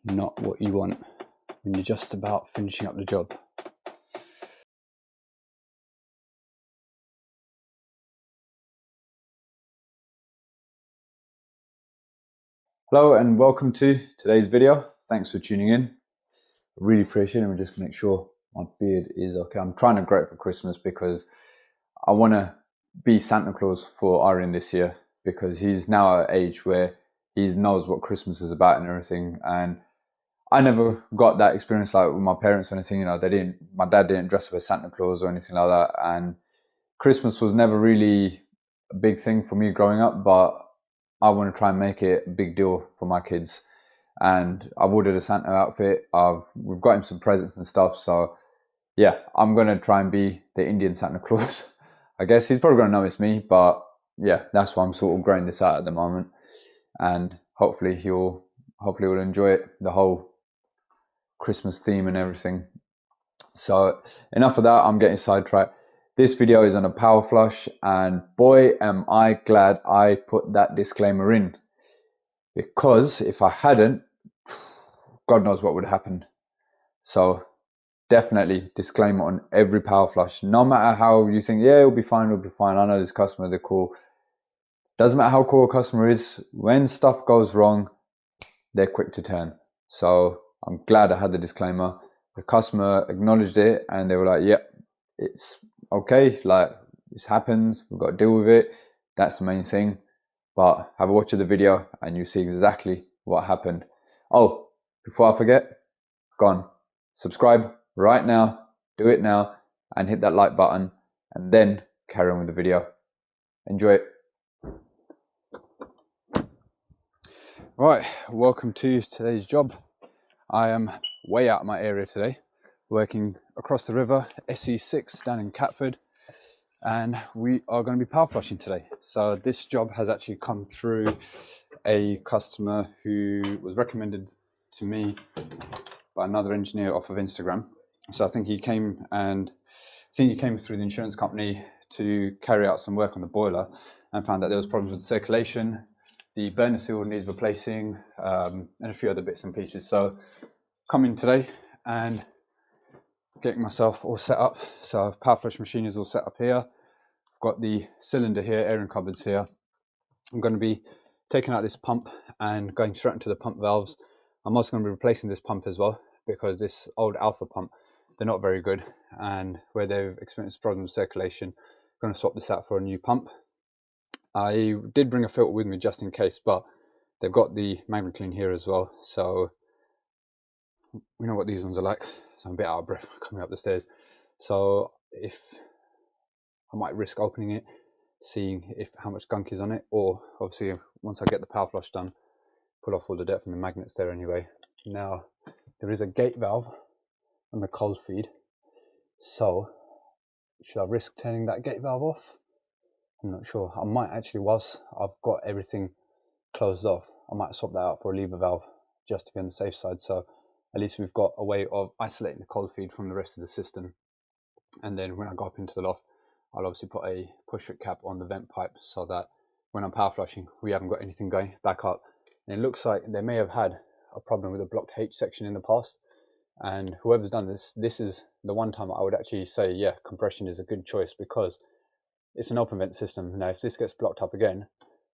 not what you want when you're just about finishing up the job. Hello and welcome to today's video. Thanks for tuning in. I really appreciate it. I'm just make sure my beard is okay. I'm trying to grow it for Christmas because I want to be Santa Claus for Irene this year, because he's now at an age where he knows what Christmas is about and everything. And I never got that experience like with my parents or anything. You know, my dad didn't dress up as Santa Claus or anything like that. And Christmas was never really a big thing for me growing up, but I want to try and make it a big deal for my kids. And I've ordered a Santa outfit. We've got him some presents and stuff. So yeah, I'm going to try and be the Indian Santa Claus. I guess he's probably going to know it's me, but yeah, that's why I'm sort of growing this out at the moment. And hopefully he'll enjoy it, the whole Christmas theme and everything. So enough of that, I'm getting sidetracked. This video is on a power flush, and boy am I glad I put that disclaimer in, because if I hadn't, God knows what would happen. So definitely disclaimer on every power flush. No matter how you think, yeah, it'll be fine. I know this customer, they're cool. Doesn't matter how cool a customer is, when stuff goes wrong, they're quick to turn. So I'm glad I had the disclaimer. The customer acknowledged it and they were like, yep, it's okay, like this happens, we've got to deal with it. That's the main thing. But have a watch of the video and you see exactly what happened. Oh, before I forget, go on, subscribe right now, do it now, and hit that like button, and then carry on with the video. Enjoy it. Right, welcome to today's job. I am way out of my area today, working across the river, SE6 down in Catford, and we are going to be power flushing today. So this job has actually come through a customer who was recommended to me by another engineer off of Instagram. So I think he came through the insurance company to carry out some work on the boiler and found that there was problems with the circulation. The burner seal needs replacing, and a few other bits and pieces. So coming today and getting myself all set up. So power flush machine is all set up here. I've got the cylinder here, airing cupboards here. I'm going to be taking out this pump and going straight into the pump valves. I'm also going to be replacing this pump as well, because this old Alpha pump, they're not very good, and where they've experienced problems with circulation, I'm going to swap this out for a new pump. I did bring a filter with me just in case, but they've got the magnet clean here as well, so we know what these ones are like. So I'm a bit out of breath coming up the stairs, so if I might risk opening it, seeing how much gunk is on it, or obviously once I get the power flush done, pull off all the dirt from the magnets there anyway. Now there is a gate valve on the cold feed, so should I risk turning that gate valve off? I'm not sure. I might actually, whilst I've got everything closed off, I might swap that out for a lever valve just to be on the safe side. So at least we've got a way of isolating the cold feed from the rest of the system. And then when I go up into the loft, I'll obviously put a push fit cap on the vent pipe so that when I'm power flushing, we haven't got anything going back up. And it looks like they may have had a problem with the blocked H section in the past. And whoever's done this is the one time I would actually say, yeah, compression is a good choice, because it's an open vent system. Now, if this gets blocked up again,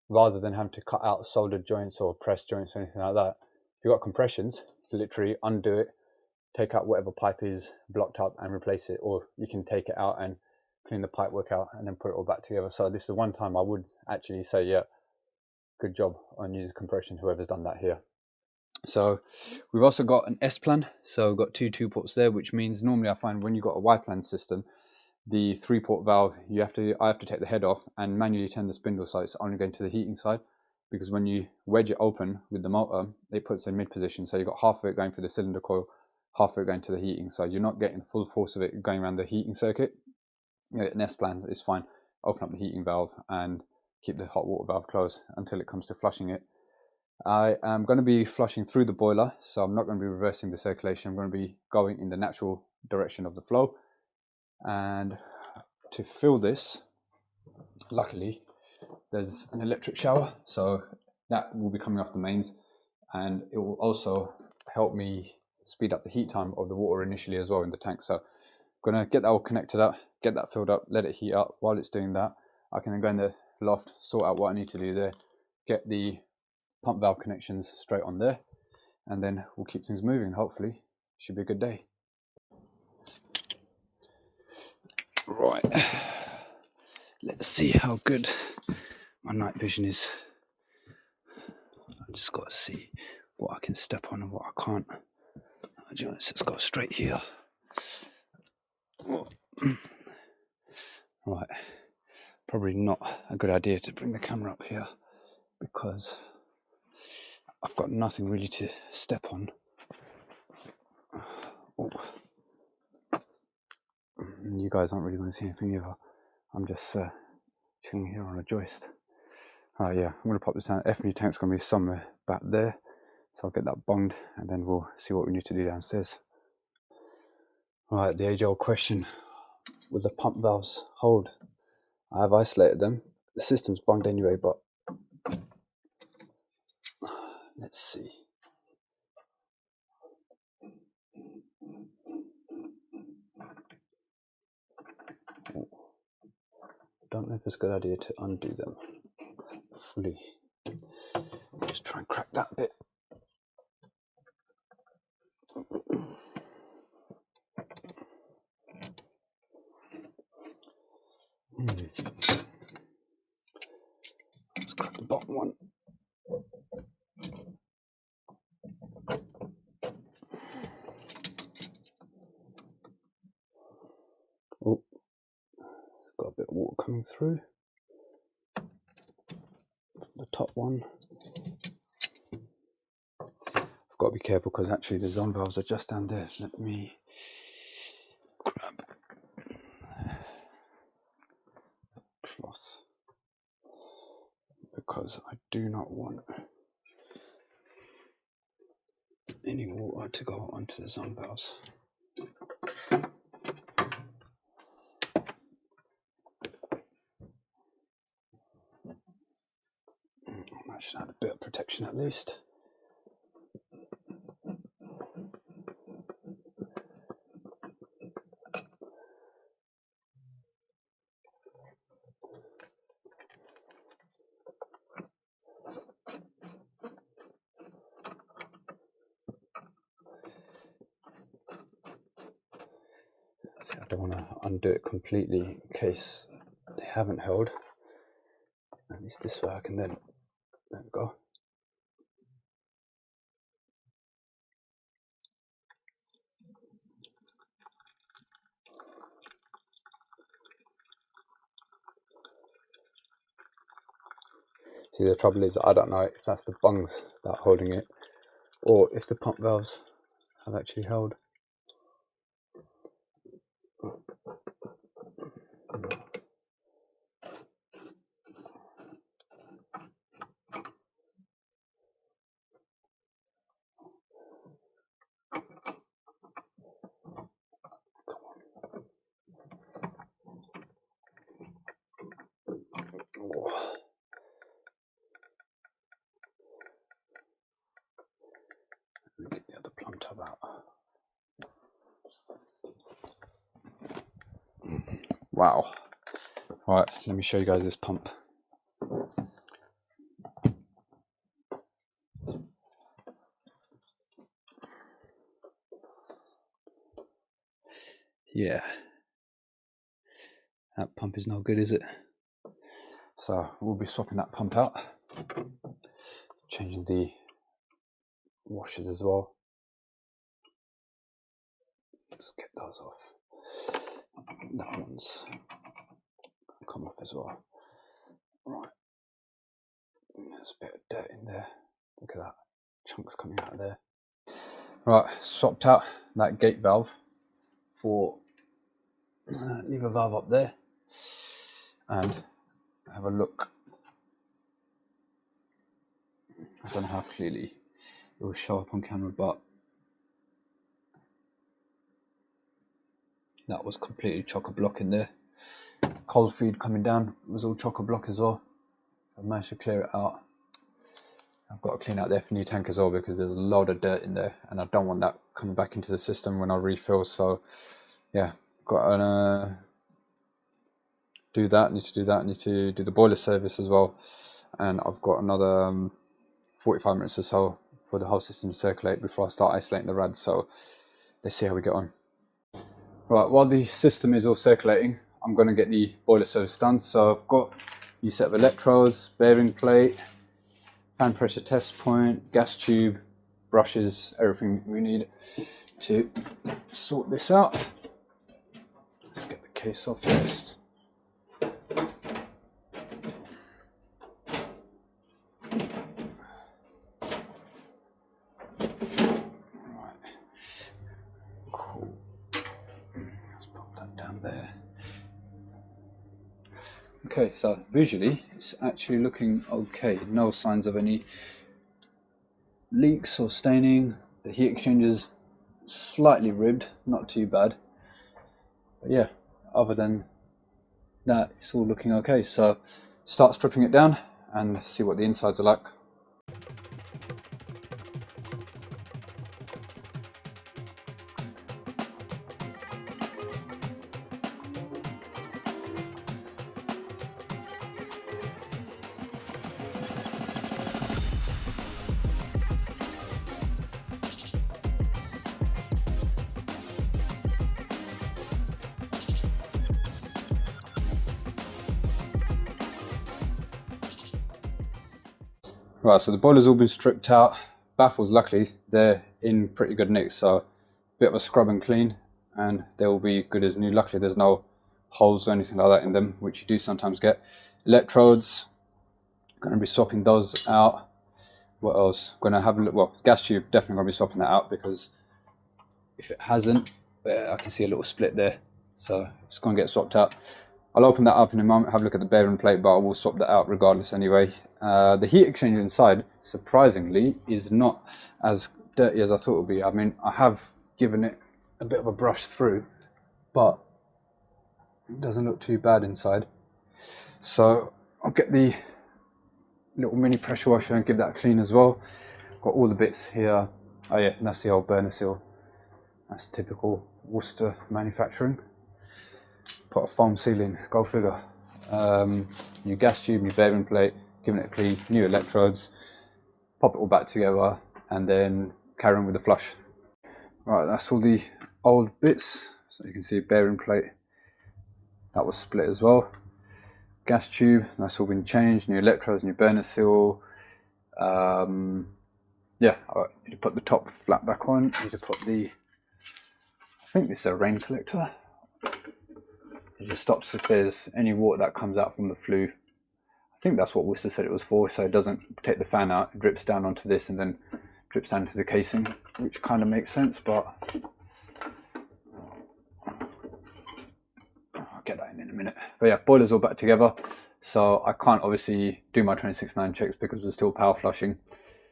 rather than having to cut out soldered joints or press joints or anything like that, if you've got compressions, literally undo it, take out whatever pipe is blocked up and replace it, or you can take it out and clean the pipe work out and then put it all back together. So this is the one time I would actually say, yeah, good job on using compression, whoever's done that here. So we've also got an S-plan. So we've got two ports there, which means normally I find when you've got a Y-plan system, the 3-port valve, I have to take the head off and manually turn the spindle so it's only going to the heating side, because when you wedge it open with the motor, it puts it in mid position. So you've got half of it going for the cylinder coil, half of it going to the heating. So you're not getting the full force of it going around the heating circuit. An S-plan is fine. Open up the heating valve and keep the hot water valve closed until it comes to flushing it. I am going to be flushing through the boiler, so I'm not going to be reversing the circulation. I'm going to be going in the natural direction of the flow. And to fill this, luckily there's an electric shower, so that will be coming off the mains, and it will also help me speed up the heat time of the water initially as well in the tank. So I'm going to get that all connected up, get that filled up, let it heat up. While it's doing that, I can then go in the loft, sort out what I need to do there, get the pump valve connections straight on there, and then we'll keep things moving. Hopefully, should be a good day. Right, let's see how good my night vision is. I just got to see what I can step on and what I can't. Let's go straight here. Right, probably not a good idea to bring the camera up here because I've got nothing really to step on. Oh. And you guys aren't really going to see anything either. I'm just chilling here on a joist. Yeah, I'm going to pop this down. F&U tank's going to be somewhere back there. So I'll get that bunged and then we'll see what we need to do downstairs. Right, the age-old question. Will the pump valves hold? I have isolated them. The system's bunged anyway, but let's see. Don't know if it's a good idea to undo them fully. Just try and crack that a bit. Let's crack the bottom one. Oh, got a bit of water coming through. The top one. I've got to be careful because actually the zone valves are just down there. Let me grab cloth because I do not want any water to go onto the zone valves. I should have a bit of protection at least. See, I don't want to undo it completely in case they haven't held. At least this way I can then, there we go. See, the trouble is I don't know if that's the bungs that are holding it or if the pump valves have actually held. Oh. Let me get the other plumb tub out. Wow. Right, let me show you guys this pump. Yeah. That pump is no good, is it? So we'll be swapping that pump out. Changing the washers as well. Just get those off. That one's come off as well. Right. There's a bit of dirt in there. Look at that. Chunks coming out of there. Right, swapped out that gate valve for leave a valve up there and have a look. I don't know how clearly it will show up on camera, but that was completely chock-a-block in there. Cold feed coming down was all chock-a-block as well. I managed to clear it out. I've got to clean out the F&E tank as well because there's a load of dirt in there and I don't want that coming back into the system when I refill. So yeah, got to do that, need to do that, need to do the boiler service as well. And I've got another 45 minutes or so for the whole system to circulate before I start isolating the rads. So let's see how we get on. Right, while the system is all circulating, I'm going to get the boiler service done. So I've got a new set of electrodes, bearing plate, fan pressure test point, gas tube, brushes, everything we need to sort this out. Let's get the case off first. Okay, so visually it's actually looking okay. No signs of any leaks or staining. The heat exchanger's slightly ribbed, not too bad. But yeah, other than that, it's all looking okay. So start stripping it down and see what the insides are like. Right, so the boiler's all been stripped out. Baffles, luckily, they're in pretty good nick, so a bit of a scrub and clean, and they'll be good as new. Luckily, there's no holes or anything like that in them, which you do sometimes get. Electrodes, going to be swapping those out. What else? Going to have a look. Well, gas tube, definitely going to be swapping that out because if it hasn't, I can see a little split there, so it's going to get swapped out. I'll open that up in a moment, have a look at the bearing plate, but I will swap that out regardless anyway. The heat exchanger inside, surprisingly, is not as dirty as I thought it would be. I mean, I have given it a bit of a brush through, but it doesn't look too bad inside. So I'll get the little mini pressure washer and give that a clean as well. Got all the bits here. Oh yeah, and that's the old burner seal. That's typical Worcester manufacturing. Put a foam seal in, go figure. New gas tube, new bearing plate, giving it a clean, new electrodes, pop it all back together, and then carry on with the flush. Right, that's all the old bits. So you can see bearing plate, that was split as well. Gas tube, that's all been changed, new electrodes, new burner seal. Yeah, I need to put the top flat back on, need to put the, I think this is a rain collector. It just stops if there's any water that comes out from the flue. I think that's what Worcester said it was for, so it doesn't take the fan out, it drips down onto this and then drips down to the casing, which kind of makes sense, but I'll get that in a minute. But yeah, boiler's all back together, so I can't obviously do my 26.9 checks because we're still power flushing.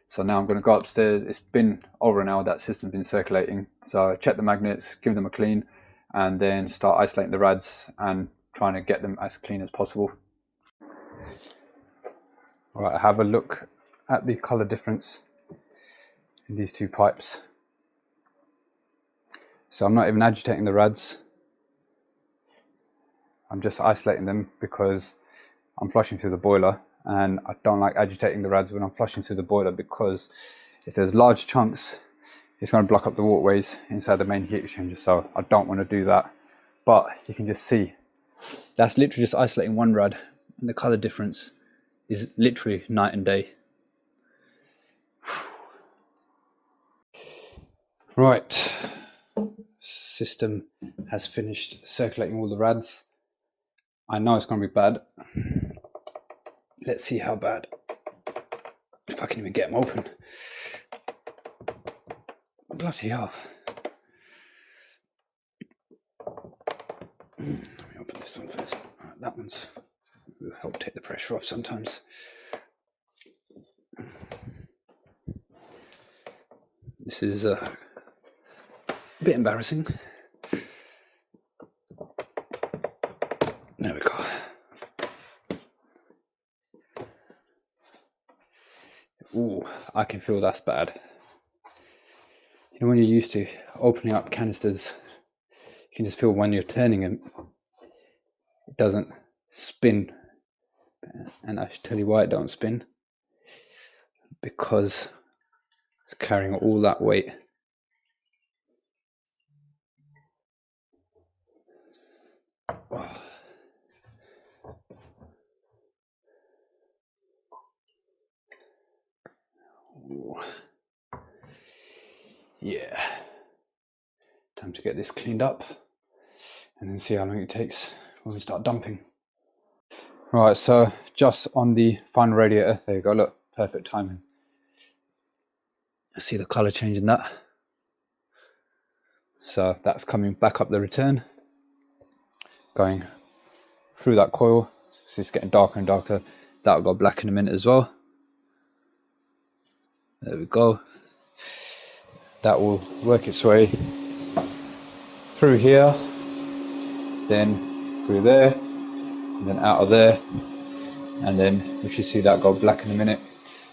So now I'm going to go upstairs. It's been over an hour that system's been circulating, so check the magnets, give them a clean, and then start isolating the rads and trying to get them as clean as possible. All right, have a look at the color difference in these two pipes. So I'm not even agitating the rads. I'm just isolating them because I'm flushing through the boiler, and I don't like agitating the rads when I'm flushing through the boiler because if there's large chunks, it's going to block up the waterways inside the main heat exchanger, so I don't want to do that. But you can just see that's literally just isolating one rad, and the color difference is literally night and day. Right, system has finished circulating all the rads. I know it's going to be bad. Let's see how bad, if I can even get them open. Bloody hell. Let me open this one first. Right, that one's will help take the pressure off sometimes. This is a bit embarrassing. There we go. Ooh, I can feel that's bad. You know, when you're used to opening up canisters, you can just feel when you're turning them, it doesn't spin. And I should tell you why it don't spin. Because it's carrying all that weight. Oh. Yeah. Time to get this cleaned up and then see how long it takes when we start dumping. Right, so just on the final radiator, there you go, look, perfect timing. See the colour change in that. So that's coming back up the return, going through that coil. So it's getting darker and darker. That'll go black in a minute as well. There we go. That will work its way through here, then through there, and then out of there, and then we should see that go black in a minute.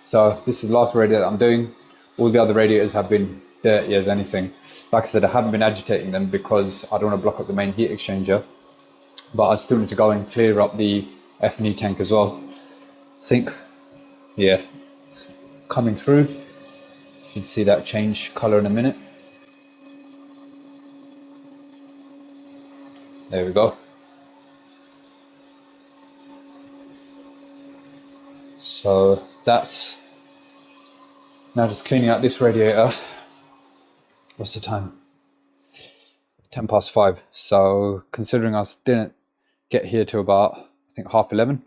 So this is the last radiator that I'm doing. All the other radiators have been dirty as anything. Like I said, I haven't been agitating them because I don't want to block up the main heat exchanger, but I still need to go and clear up the F&E tank as well. I think, yeah, it's coming through. You should see that change colour in a minute. There we go. So that's now just cleaning out this radiator. What's the time? 5:10. So considering I didn't get here till about, I think, 11:30, and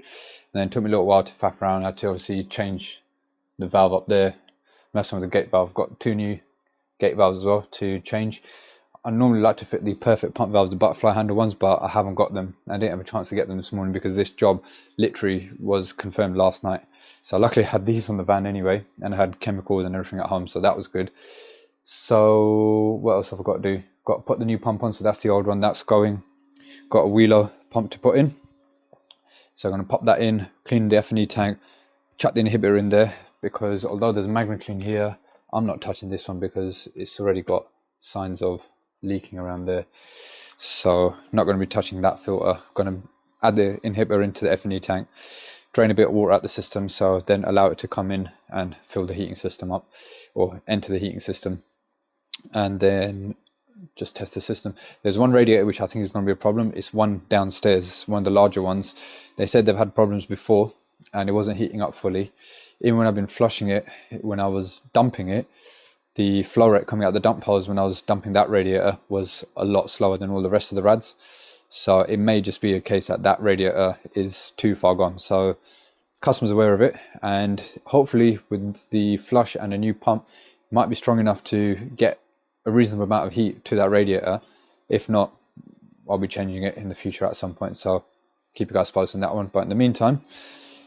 then it took me a little while to faff around. I had to obviously change the valve up there, mess with the gate valve. I've got 2 new gate valves as well to change. I normally like to fit the perfect pump valves, the butterfly handle ones, but I haven't got them. I didn't have a chance to get them this morning because this job literally was confirmed last night. So luckily I had these on the van anyway, and I had chemicals and everything at home, so that was good. So what else have I got to do? Got to put the new pump on, so that's the old one, that's going. Got a wheeler pump to put in. So I'm going to pop that in, clean the F&E tank, chuck the inhibitor in there, because although there's magma clean here, I'm not touching this one because it's already got signs of leaking around there. So I'm not going to be touching that filter. I'm going to add the inhibitor into the F&E tank, drain a bit of water out the system, so then allow it to come in and fill the heating system up, or enter the heating system, and then just test the system. There's one radiator which I think is going to be a problem. It's one downstairs, one of the larger ones. They said they've had problems before and it wasn't heating up fully. Even when I've been flushing it, when I was dumping it, the flow rate coming out the dump holes when I was dumping that radiator was a lot slower than all the rest of the rads. So it may just be a case that that radiator is too far gone. So customers are aware of it, and hopefully with the flush and a new pump, it might be strong enough to get a reasonable amount of heat to that radiator. If not, I'll be changing it in the future at some point, so keep you guys posted on that one. But in the meantime,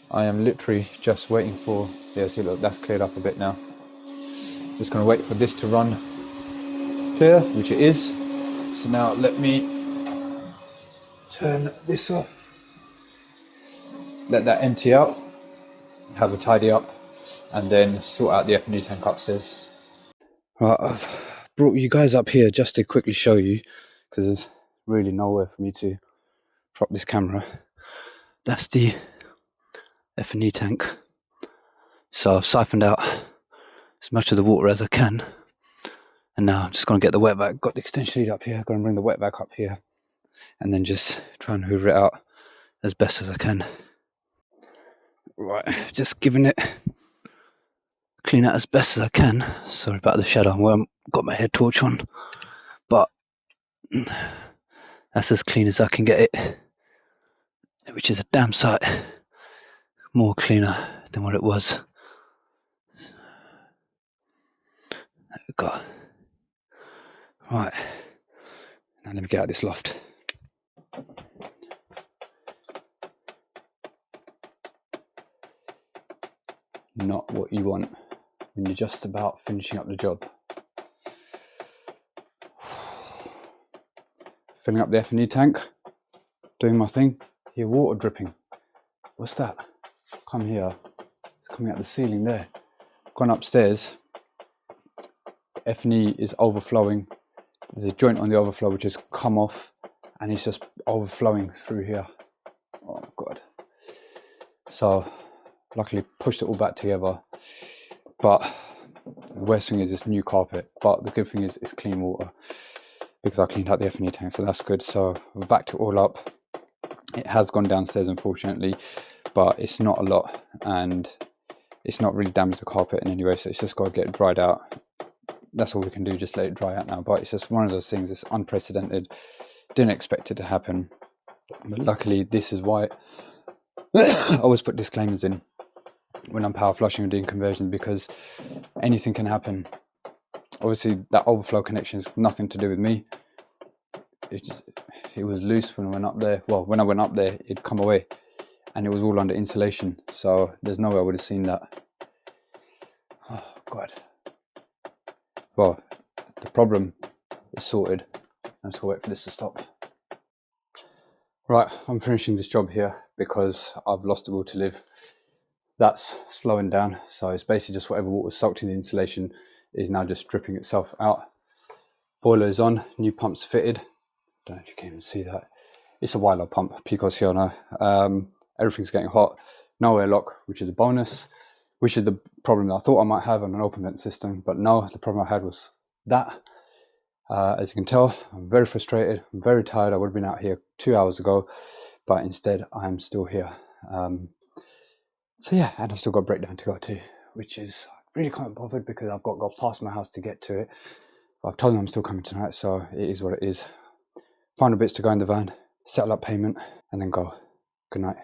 I am literally just waiting for, yeah, see, look, that's cleared up a bit now. Just going to wait for this to run clear, which it is. So now let me turn this off, let that empty out, have a tidy up, and then sort out the F&E tank upstairs. Right, I've brought you guys up here just to quickly show you, because there's really nowhere for me to prop this camera. That's the F&E tank. So I've siphoned out as much of the water as I can, and now I'm just going to get the wet vac. Got the extension lead up here, going to bring the wet vac up here, and then just try and hoover it out as best as I can. Right, just giving it clean out as best as I can. Sorry about the shadow, I've got my head torch on, but that's as clean as I can get it, which is a damn sight more cleaner than what it was. There we go. Right, now let me get out of this loft. Not what you want when you're just about finishing up the job. Filling up the F&E tank, doing my thing. Hear water dripping. What's that? Come here. It's coming out the ceiling there. gone upstairs, F&E is overflowing. There's a joint on the overflow which has come off and it's just overflowing through here. Oh God. So luckily pushed it all back together. But the worst thing is this new carpet. But the good thing is it's clean water because I cleaned out the F&E tank, so that's good. So we've backed it all up. It has gone downstairs unfortunately, but it's not a lot and it's not really damaged the carpet in any way, so it's just got to get dried out. That's all we can do, just let it dry out now. But it's just one of those things, it's unprecedented. Didn't expect it to happen, but luckily this is why I always put disclaimers in when I'm power flushing and doing conversions, because anything can happen. Obviously that overflow connection is nothing to do with me. It was loose when I went up there. Well, when I went up there it'd come away and it was all under insulation, so there's no way I would have seen that. Oh God. Well, the problem is sorted. I'm just gonna wait for this to stop. Right, I'm finishing this job here because I've lost the will to live. That's slowing down, so it's basically just whatever water was soaked in the insulation is now just dripping itself out. Boiler is on, new pump's fitted. Don't know if you can even see that. It's a Wilo pump, Picosiona. Everything's getting hot. No airlock, which is a bonus, which is the problem that I thought I might have on an open vent system, but no, the problem I had was that. As you can tell, I'm very frustrated, I'm very tired. I would have been out here 2 hours ago, but instead I'm still here. So yeah, and I've still got a breakdown to go to, which is really can't be bothered because I've got to go past my house to get to it. But I've told them I'm still coming tonight, so it is what it is. Final bits to go in the van, settle up payment, and then go. Good night.